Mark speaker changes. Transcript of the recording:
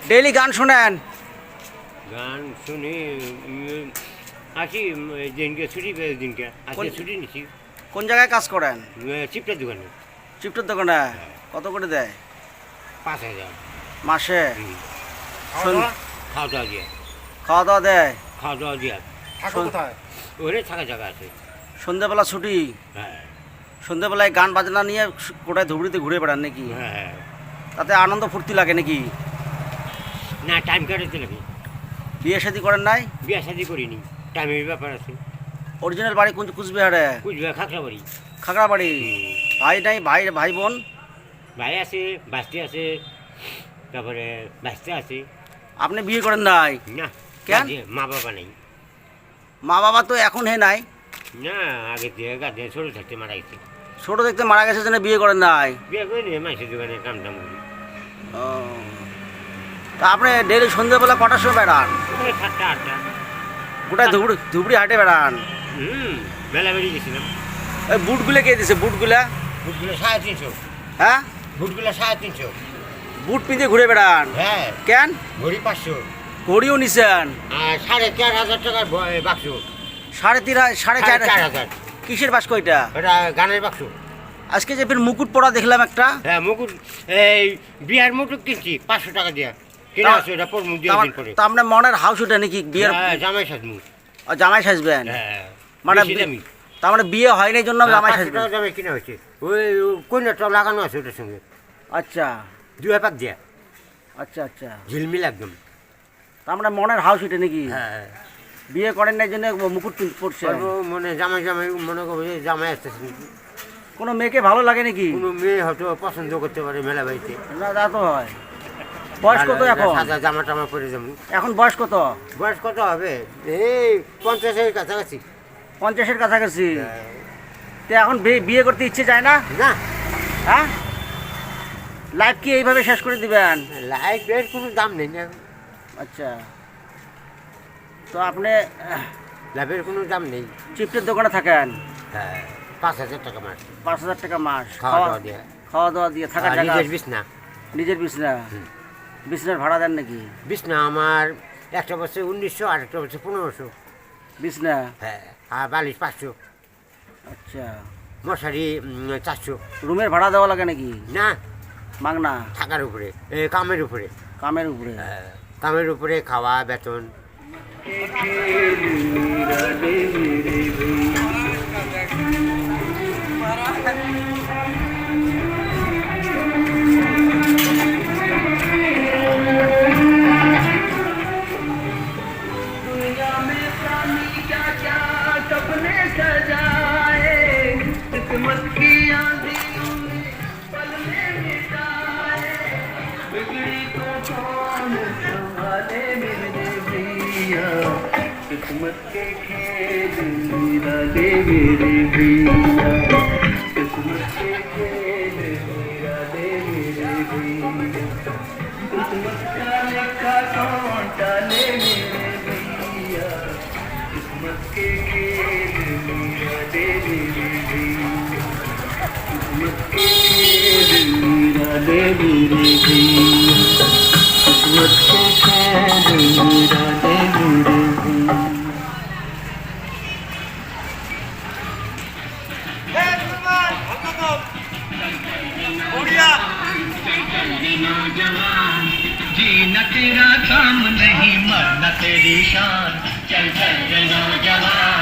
Speaker 1: Daily গান শোনেন?
Speaker 2: গান শুনি আসি দিনকে ছুটি দিনকে আজকে ছুটি নিচ্ছি।
Speaker 1: কোন জায়গায় কাজ করেন?
Speaker 2: চিপটার দোকানে।
Speaker 1: চিপটার দোকানে কত করে দেয়?
Speaker 2: 5,000
Speaker 1: মাসে।
Speaker 2: খাওয়া দাওয়া দিয়ে।
Speaker 1: খাওয়া দাওয়া দেয়?
Speaker 2: খাওয়া দাওয়া দিয়ে। ওরে থাকা জায়গা আছে।
Speaker 1: সন্ধ্যাবেলা ছুটি?
Speaker 2: হ্যাঁ।
Speaker 1: সন্ধ্যাবেলায় গান বাজনা নিয়ে কোটায় ধুবড়িতে ঘুরে বেড়ান নাকি?
Speaker 2: হ্যাঁ।
Speaker 1: তাতে আনন্দ ফুর্তি লাগে নাকি?
Speaker 2: না, টাইম কাটাতে লাগে।
Speaker 1: বিয়ে শাদী করেন নাই?
Speaker 2: বিয়ে শাদি করিনি, টাইমের ব্যাপার আছে।
Speaker 1: অরিজিনাল বাড়ি কোন কুচবিহারে?
Speaker 2: কুচবিহার খাগড়াবাড়ি।
Speaker 1: খাগড়াবাড়ি। ভাই নাই? ভাই বোন?
Speaker 2: ভাই আছে, বাস্তি আছে, তারপরে বাস্তি আছে।
Speaker 1: আপনি বিয়ে করেন নাই?
Speaker 2: না।
Speaker 1: কেন?
Speaker 2: মা বাবা নেই।
Speaker 1: মা বাবা তো এখন নাই?
Speaker 2: না, আগে দিয়ে গাছে ছোটো থাকতে মারা গেছে।
Speaker 1: ছোট দেখতে মারা গেছে জন্য বিয়ে করেন নাই?
Speaker 2: বিয়ে করে নিয়ে মাসের দোকানে কাম টাম করি।
Speaker 1: ও, তা আপনি ডেলি সন্ধ্যাবেলা কটার সময় বেড়ান?
Speaker 2: 7টা 8টা।
Speaker 1: গোটায় ধুবড়ি হাটে বেড়ান?
Speaker 2: মেলা বেরিয়ে গেছিলাম।
Speaker 1: ওই বুটগুলো কে দিছে? বুটগুলা?
Speaker 2: বুটগুলো 350।
Speaker 1: হ্যাঁ,
Speaker 2: বুটগুলো 350।
Speaker 1: বুট পিঁধে ঘুরে বেড়ান?
Speaker 2: হ্যাঁ।
Speaker 1: কেন?
Speaker 2: ঘড়ি 500।
Speaker 1: ঘড়িও নিছেন?
Speaker 2: আর 4,500 টাকার বাক্স।
Speaker 1: 4,500 কিসের বাক্স এটা?
Speaker 2: এটা গানের বাক্স।
Speaker 1: আজকে যে ফের মুকুট পরা দেখলাম একটা।
Speaker 2: হ্যাঁ, মুকুট। এই বিয়ার মুকুট কিনছি 500 টাকা দিয়ে কিনা আছে। এটা পর মুখ দিয়ে দিন পরে।
Speaker 1: তা আপনার মনের হাউস ওটা নাকি বিয়ের?
Speaker 2: জামাই সাজমু।
Speaker 1: জামাই সাজবেন?
Speaker 2: হ্যাঁ।
Speaker 1: মানে
Speaker 2: বেশি দামি।
Speaker 1: তার মানে বিয়ে হয়নি জন্য জামাই
Speaker 2: 500
Speaker 1: সাজবেন?
Speaker 2: টাকা দামে কিনা হয়েছে। ওই কইনাটাও লাগানো আছে ওটার সঙ্গে।
Speaker 1: আচ্ছা
Speaker 2: 2 পাক দিয়া।
Speaker 1: আচ্ছা আচ্ছা।
Speaker 2: ঝিলমিল একদম।
Speaker 1: তার মানে মনের হাউস ওটা নাকি?
Speaker 2: হ্যাঁ।
Speaker 1: বিয়ে করেন নাই জন্য মুকুট পড়ছে?
Speaker 2: মনে জামাই মনে করবো যে জামাই আসতেছে।
Speaker 1: কোনো মেয়েকে ভালো লাগে নাকি?
Speaker 2: কোনো মেয়ে হয়তো পছন্দ করতে পারে মেলা বাড়িতে।
Speaker 1: না, তা তো হয়। বয়স কত এখন?
Speaker 2: সাদা জামা টামা পরে যাবো।
Speaker 1: এখন বয়স কত?
Speaker 2: বয়স কত হবে? এই 50-এর কাছাকাছি।
Speaker 1: 50-এর কাছাকাছি। তো এখন বিয়ে করতে ইচ্ছে যায় না?
Speaker 2: না।
Speaker 1: হ্যাঁ, লাইফ কি এইভাবে শেষ করে দিবেন?
Speaker 2: লাইফের কোনো দাম নেই না।
Speaker 1: আচ্ছা, তো আপনি
Speaker 2: লাইফের কোনো দাম নেই।
Speaker 1: চিপটের দোকানে থাকেন?
Speaker 2: হ্যাঁ। 5,000 টাকা মাস।
Speaker 1: 5,000 টাকা মাস।
Speaker 2: খাওয়া দাওয়া দিয়ে
Speaker 1: থাকার জায়গা?
Speaker 2: নিজের বিছনা।
Speaker 1: নিজের বিছনা? বিছনার ভাড়া দেন নাকি?
Speaker 2: বিছনা আমার একটা বছর 1900 আর একটা বছর 1500।
Speaker 1: বিছনা?
Speaker 2: হ্যাঁ। আর বালিশ 500।
Speaker 1: আচ্ছা।
Speaker 2: মশারি 400।
Speaker 1: রুমের ভাড়া দেওয়া লাগে নাকি?
Speaker 2: না।
Speaker 1: মাগনা?
Speaker 2: থাকার উপরে, কামের উপরে।
Speaker 1: কামের উপরে?
Speaker 2: হ্যাঁ, কামের উপরে খাওয়া বেতন।
Speaker 3: किस्मत के खेल मीरा दे मेरे भैया, किस्मत के खेल मीरा दे मेरे भैया, किस्मत का लिखा कौन टाले मेरे भैया, किस्मत के खेल मीरा दे मेरे भैया, किस्मत के खेल मीरा दे मेरे भैया, किस्मत के खेल मीरा दे मेरे भैया। जीना तेरा काम नहीं, मरना तेरी शान। चल चल नौजवान।